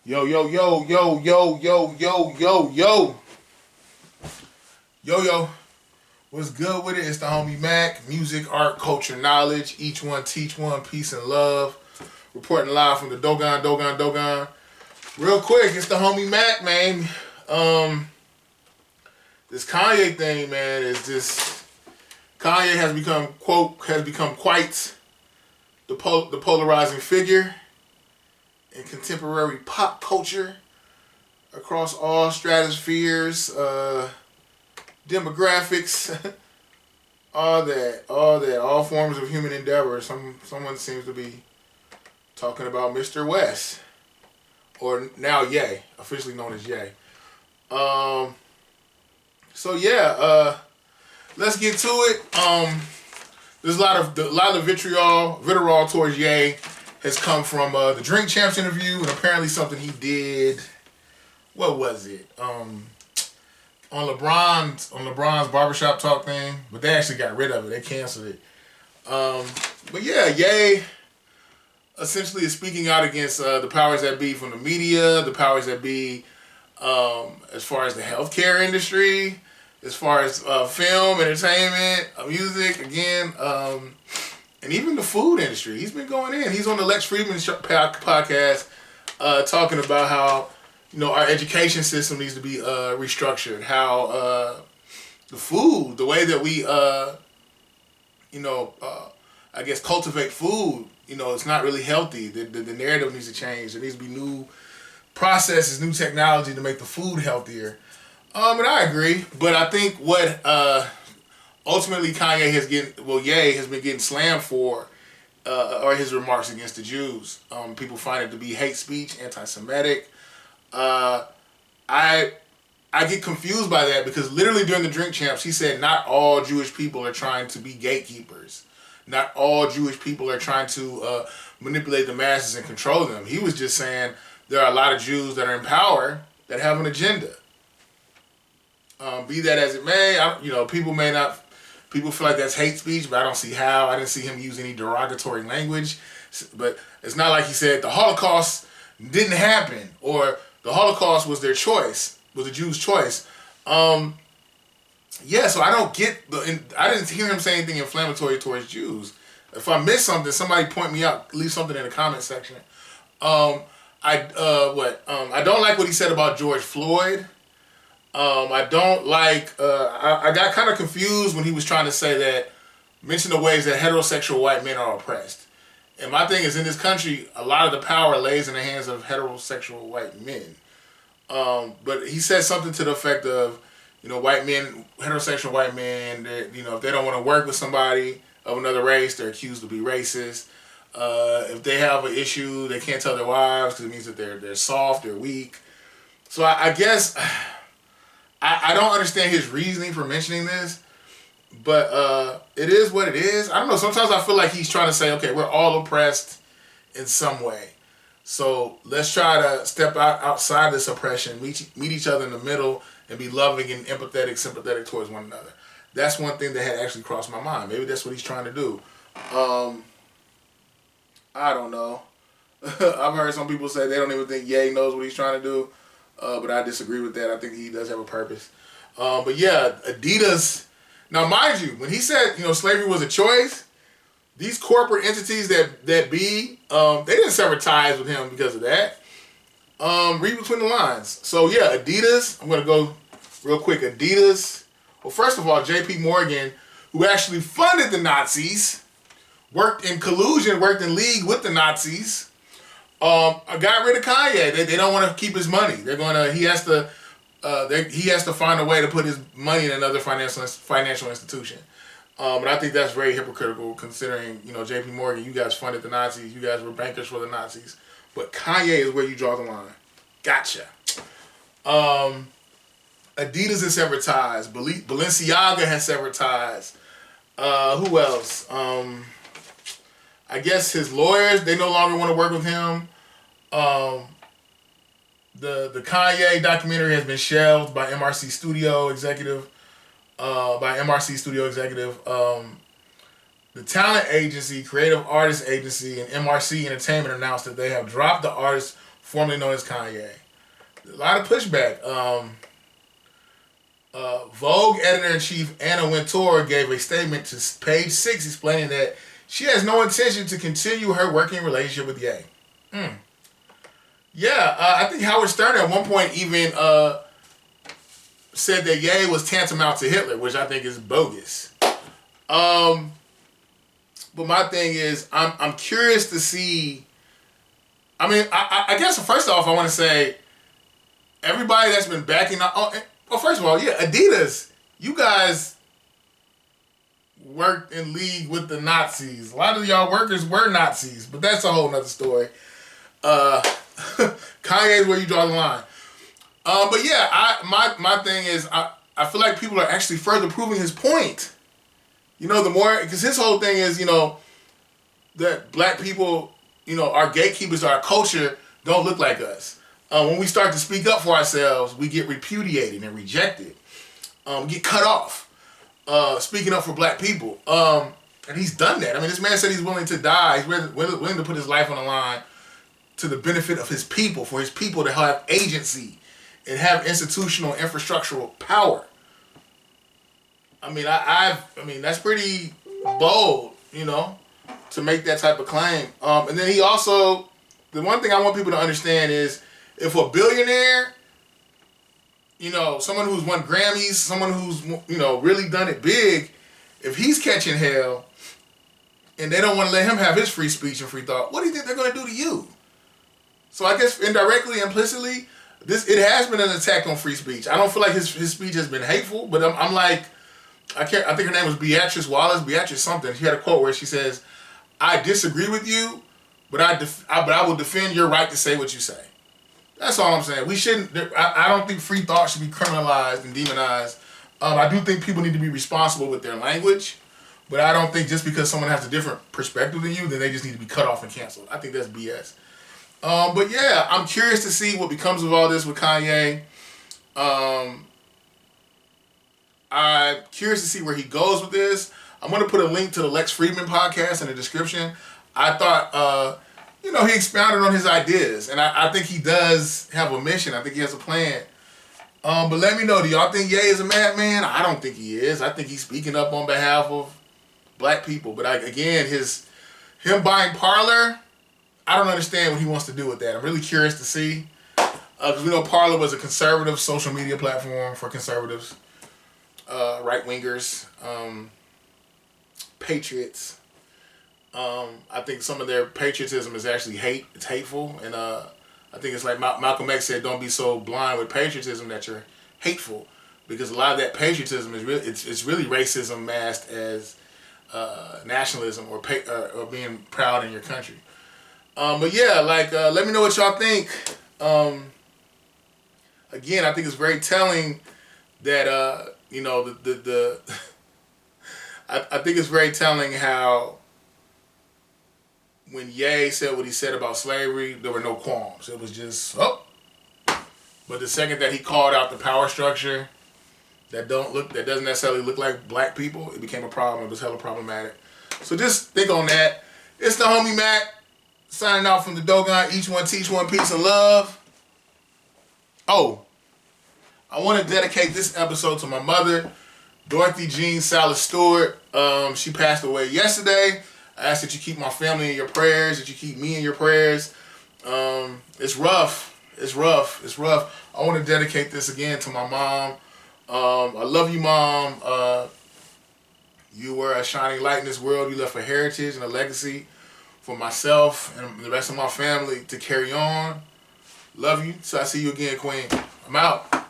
Yo, yo, yo, yo, yo, yo, yo, yo, yo. Yo, yo. What's good with it? It's the homie Mac. Music, art, culture, knowledge. Each one teach one. Peace and love. Reporting live from the Dogon. Real quick, it's the homie Mac, man. Um, this Kanye thing, man, is just Kanye has become quite the polarizing figure in contemporary pop culture across all stratospheres, demographics, all forms of human endeavor. Someone seems to be talking about Mr. West, or now Ye, officially known as Ye. Um, so yeah, let's get to it. There's a lot of vitriol towards Ye has come from the Drink Champs interview, and apparently something he did. What was it? On LeBron's barbershop talk thing, but they actually got rid of it. They canceled it. But yeah, Ye essentially is speaking out against the powers that be from the media, the powers that be as far as the healthcare industry, as far as film, entertainment, music, again, and even the food industry. He's been going in. He's on the Lex Friedman podcast talking about how our education system needs to be restructured. How the food, the way that we, I guess cultivate food, it's not really healthy. The narrative needs to change. There needs to be new processes, new technology to make the food healthier. And I agree, but I think what ultimately Ye has been getting slammed for are his remarks against the Jews. People find it to be hate speech, anti-Semitic. I get confused by that because literally during the Drink Champs, he said not all Jewish people are trying to be gatekeepers. Not all Jewish people are trying to manipulate the masses and control them. He was just saying there are a lot of Jews that are in power that have an agenda. Be that as it may, people feel like that's hate speech, but I don't see how. I didn't see him use any derogatory language. But it's not like he said the Holocaust didn't happen or the Holocaust was their choice, was the Jews' choice. So I don't get I didn't hear him say anything inflammatory towards Jews. If I missed something, somebody point me out, leave something in the comment section. I don't like what he said about George Floyd. I don't like, I got kind of confused when he was trying to say mention the ways that heterosexual white men are oppressed. And my thing is, in this country, a lot of the power lays in the hands of heterosexual white men. But he said something to the effect of, heterosexual white men, if they don't want to work with somebody of another race, they're accused to be racist. If they have an issue, they can't tell their wives because it means that they're soft, they're weak. So I guess I don't understand his reasoning for mentioning this, but it is what it is. I don't know. Sometimes I feel like he's trying to say, okay, we're all oppressed in some way. So let's try to step outside this oppression, meet each other in the middle, and be loving and empathetic, sympathetic towards one another. That's one thing that had actually crossed my mind. Maybe that's what he's trying to do. I don't know. I've heard some people say they don't even think Ye knows what he's trying to do. But I disagree with that. I think he does have a purpose. But yeah, Adidas. Now, mind you, when he said, slavery was a choice, these corporate entities that be, they didn't sever ties with him because of that. Read between the lines. So yeah, Adidas. I'm gonna go real quick. Adidas. Well, first of all, J.P. Morgan, who actually funded the Nazis, worked in league with the Nazis. Got rid of Kanye. They don't want to keep his money. He has to find a way to put his money in another financial institution. And I think that's very hypocritical considering, J.P. Morgan, you guys funded the Nazis. You guys were bankers for the Nazis. But Kanye is where you draw the line. Gotcha. Adidas has severed ties. Balenciaga has severed ties. Who else? I guess his lawyers, they no longer want to work with him. The Kanye documentary has been shelved by MRC Studio executive. The talent agency, Creative Artists Agency, and MRC Entertainment announced that they have dropped the artist's formerly known as Kanye. A lot of pushback. Vogue editor-in-chief Anna Wintour gave a statement to Page 6 explaining that she has no intention to continue her working relationship with Ye. Yeah, I think Howard Stern at one point even said that Ye was tantamount to Hitler, which I think is bogus. But my thing is, I'm curious to see. I mean, I guess first off, I want to say everybody that's been backing up. Well, first of all, yeah, Adidas, you guys worked in league with the Nazis. A lot of y'all workers were Nazis, but that's a whole nother story. Kanye's where you draw the line. But yeah, my thing is, I feel like people are actually further proving his point. You know, the more, because his whole thing is, you know, that black people, you know, our gatekeepers, our culture don't look like us. When we start to speak up for ourselves, we get repudiated and rejected, get cut off, speaking up for black people. And he's done that. I mean, this man said he's willing to die. He's willing to put his life on the line to the benefit of his people, for his people to have agency and have institutional, infrastructural power. I mean, I mean, that's pretty bold, you know, to make that type of claim. And then he also, the one thing I want people to understand is, if a billionaire, you know, someone who's won Grammys, someone who's, you know, really done it big, if he's catching hell and they don't want to let him have his free speech and free thought, what do you think they're going to do to you? So I guess indirectly, implicitly, it has been an attack on free speech. I don't feel like his speech has been hateful, but I'm like, I think her name was Beatrice something. She had a quote where she says, "I disagree with you, but I will defend your right to say what you say." That's all I'm saying. We shouldn't. I don't think free thought should be criminalized and demonized. I do think people need to be responsible with their language, but I don't think just because someone has a different perspective than you, then they just need to be cut off and canceled. I think that's BS. But yeah, I'm curious to see what becomes of all this with Kanye. I'm curious to see where he goes with this. I'm going to put a link to the Lex Fridman podcast in the description. I thought, you know, he expounded on his ideas, and I think he does have a mission. I think he has a plan. But let me know, do y'all think Ye is a madman? I don't think he is. I think he's speaking up on behalf of black people. But again, him buying Parler, I don't understand what he wants to do with that. I'm really curious to see. Because we know Parler was a conservative social media platform for conservatives, right-wingers, patriots. I think some of their patriotism is actually hate. It's hateful. And I think it's like Malcolm X said, don't be so blind with patriotism that you're hateful. Because a lot of that patriotism is really, it's really racism masked as nationalism or being proud in your country. But yeah, like, let me know what y'all think. Again, I think it's very telling that, you know, I think it's very telling how when Ye said what he said about slavery, there were no qualms. It was just, oh. But the second that he called out the power structure that doesn't necessarily look like black people, it became a problem. It was hella problematic. So just think on that. It's the homie Mac, signing out from the Dogon. Each one teach one, peace and love. Oh, I want to dedicate this episode to my mother, Dorothy Jean Salas Stewart. She passed away yesterday. I ask that you keep my family in your prayers, that you keep me in your prayers. It's rough. It's rough. It's rough. I want to dedicate this again to my mom. I love you, Mom. You were a shining light in this world. You left a heritage and a legacy for myself and the rest of my family to carry on. Love you. So I see you again, Queen. I'm out.